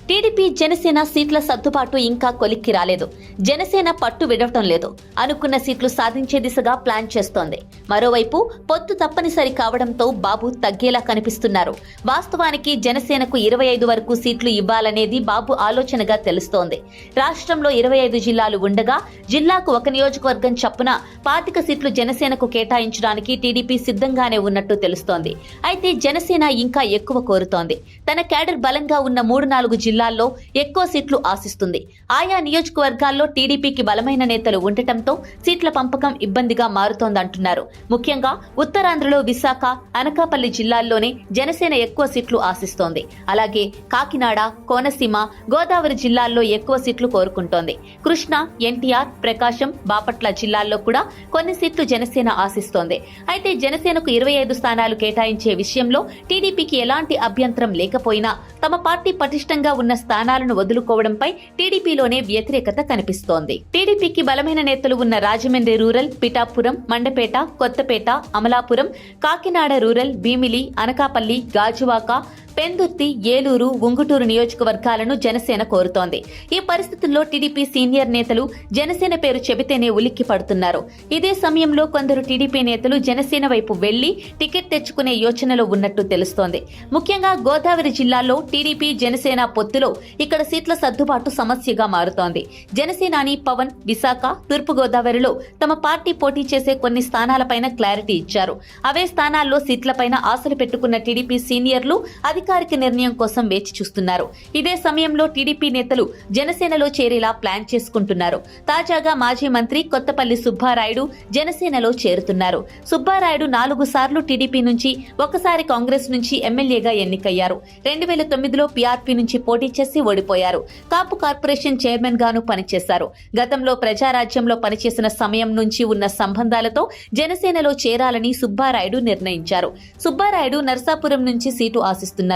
TDP Janasena సీట్ల సర్దుబాటు ఇంకా కొలిక్కి రాలేదు. జనసేన పట్టు విడవటం లేదు. అనుకున్న సీట్లు సాధించే దిశగా ప్లాన్ చేస్తోంది. మరోవైపు పొత్తు తప్పనిసరి కావడంతో బాబు తగ్గేలా కనిపిస్తున్నారు. వాస్తవానికి జనసేనకు 25 వరకు సీట్లు ఇవ్వాలనేది బాబు ఆలోచనగా తెలుస్తోంది. రాష్ట్రంలో 25 జిల్లాలు ఉండగా జిల్లాకు ఒక నియోజకవర్గం చప్పున 25 సీట్లు జనసేనకు కేటాయించడానికి టీడీపీ సిద్ధంగానే ఉన్నట్టు తెలుస్తోంది. అయితే జనసేన ఇంకా ఎక్కువ కోరుతోంది. తన క్యాడర్ బలంగా ఉన్న 3-4 జిల్లాల్లో ఎక్కువ సీట్లు ఆశిస్తుంది. ఆయా నియోజకవర్గాల్లో టీడీపీకి బలమైన నేతలు ఉండటంతో సీట్ల పంపకం ఇబ్బందిగా మారుతోందంటున్నారు. ముఖ్యంగా ఉత్తరాంధ్రలో విశాఖ, అనకాపల్లి జిల్లాల్లోనే జనసేన ఎక్కువ సీట్లు ఆశిస్తోంది. అలాగే కాకినాడ, కోనసీమ, గోదావరి జిల్లాల్లో ఎక్కువ సీట్లు కోరుకుంటోంది. కృష్ణా, ఎన్టీఆర్, ప్రకాశం, బాపట్ల జిల్లాల్లో కూడా కొన్ని సీట్లు జనసేన ఆశిస్తోంది. అయితే జనసేనకు 25 స్థానాలు కేటాయించే విషయంలో టీడీపీకి ఎలాంటి అభ్యంతరం లేకపోయినా తమ పార్టీ పటిష్టంగా ఉన్న స్థానాలను వదులుకోవడంపై టీడీపీలోనే వ్యతిరేకత కనిపిస్తోంది. టీడీపీకి బలమైన నేతలు ఉన్న రాజమండ్రి రూరల్, పిఠాపురం, మండపేట, కొత్తపేట, అమలాపురం, కాకినాడ రూరల్, భీమిలి, అనకాపల్లి, గాజువాక, పెందుర్తి, ఏలూరు, ఉంగుటూరు నియోజకవర్గాలను జనసేన కోరుతోంది. ఈ పరిస్థితుల్లో టీడీపీ సీనియర్ నేతలు జనసేన పేరు చెబితేనే ఉలిక్కి పడుతున్నారు. ఇదే సమయంలో కొందరు టీడీపీ నేతలు జనసేన వైపు వెళ్లి టికెట్ తెచ్చుకునే యోచనలో ఉన్నట్టు తెలుస్తోంది. ముఖ్యంగా గోదావరి జిల్లాలో టీడీపీ జనసేన పొత్తులో ఇక్కడ సీట్ల సర్దుబాటు సమస్యగా మారుతోంది. జనసేనాని పవన్ విశాఖ, తూర్పు గోదావరిలో తమ పార్టీ పోటీ చేసే కొన్ని స్థానాలపైన క్లారిటీ ఇచ్చారు. అవే స్థానాల్లో సీట్లపైన ఆశలు పెట్టుకున్న టీడీపీ సీనియర్లు అధికారిక నిర్ణయం కోసం వేచి చూస్తున్నారు. ఇదే సమయంలో టీడీపీ నేతలు జనసేనలో చేరేలా ప్లాన్ చేసుకుంటున్నారు. తాజాగా మాజీ మంత్రి కొత్తపల్లి సుబ్బారాయుడు జనసేనలో చేరుతున్నారు. సుబ్బారాయుడు 4 సార్లు టీడీపీ నుంచి, ఒకసారి కాంగ్రెస్ నుంచి ఎమ్మెల్యేగా ఎన్నికయ్యారు. 2009లో పీఆర్పీ నుంచి పోటీ చేసి ఓడిపోయారు. కాపు కార్పొరేషన్ చైర్మన్ గాను పనిచేశారు. గతంలో ప్రజారాజ్యంలో పనిచేసిన సమయం నుంచి ఉన్న సంబంధాలతో జనసేనలో చేరాలని సుబ్బారాయుడు నిర్ణయించారు. సుబ్బారాయుడు నర్సాపురం నుంచి సీటు ఆశిస్తున్నారు.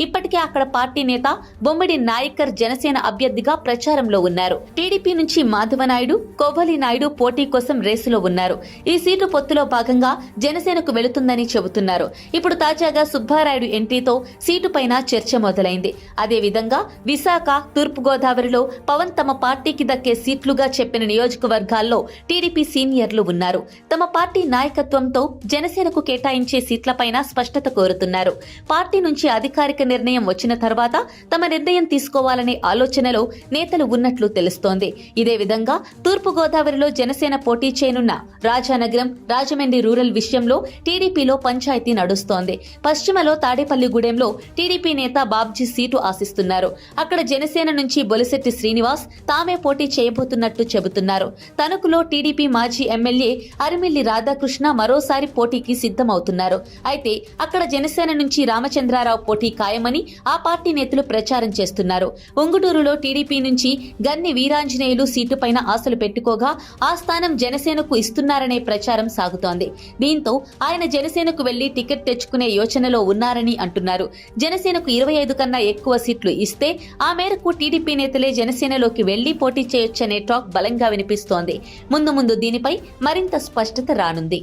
ఇప్పటికే అక్కడ పార్టీ నేత బొమ్మిడి నాయకర్ జనసేన అభ్యర్థిగా ప్రచారంలో ఉన్నారు. టీడీపీ నుంచి మాధవనాయుడు, కోవలి నాయుడు పోటీ కోసం రేసులో ఉన్నారు. ఈ సీటు పొత్తులో భాగంగా జనసేనకు వెళుతుందని చెబుతున్నారు. ఇప్పుడు తాజాగా సుబ్బారాయుడు ఎంట్రీతో సీటు పైన చర్చ మొదలైంది. అదేవిధంగా విశాఖ, తూర్పు గోదావరిలో పవన్ తమ పార్టీకి దక్కే సీట్లుగా చెప్పిన నియోజకవర్గాల్లో టీడీపీ సీనియర్లు ఉన్నారు. తమ పార్టీ నాయకత్వంతో జనసేనకు కేటాయించే సీట్లపైన స్పష్టత కోరుతున్నారు. పార్టీ నుంచి అధికారిక నిర్ణయం వచ్చిన తర్వాత తమ నిర్ణయం తీసుకోవాలనే ఆలోచనలో నేతలు ఉన్నట్లు తెలుస్తోంది. ఇదే విధంగా తూర్పు గోదావరిలో జనసేన పోటీ చేయనున్న రాజానగరం, రాజమండ్రి రూరల్ విషయంలో టీడీపీలో పంచాయతీ నడుస్తోంది. పశ్చిమలో తాడేపల్లిగూడెంలో టీడీపీ నేత బాబ్జీ సీటు ఆశిస్తున్నారు. అక్కడ జనసేన నుంచి బొలిశెట్టి శ్రీనివాస్ తామే పోటీ చేయబోతున్నట్టు చెబుతున్నారు. తణుకులో టీడీపీ మాజీ ఎమ్మెల్యే అరిమిల్లి రాధాకృష్ణ మరోసారి పోటీకి సిద్ధమవుతున్నారు. అయితే అక్కడ జనసేన నుంచి రామచంద్రారావు పోటీ ఖాయమని ఆ పార్టీ నేతలు ప్రచారం చేస్తున్నారు. ఉంగుటూరులో టీడీపీ నుంచి గన్ని వీరాంజనేయులు సీటుపైన ఆశలు పెట్టుకోగా ఆ స్థానం జనసేనకు ఇస్తున్నారనే ప్రచారం సాగుతోంది. దీంతో ఆయన జనసేనకు వెళ్లి టికెట్ తెచ్చుకునే యోచనలో ఉన్నారని అంటున్నారు. జనసేనకు 25 కన్నా ఎక్కువ సీట్లు ఇస్తే ఆ మేరకు టీడీపీ నేతలే జనసేనలోకి వెళ్లి పోటీ చేయొచ్చనే టాక్ బలంగా వినిపిస్తోంది. ముందు దీనిపై మరింత స్పష్టత రానుంది.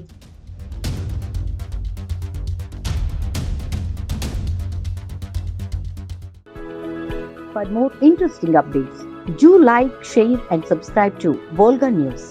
For more interesting updates, do like, share and subscribe to Volga News.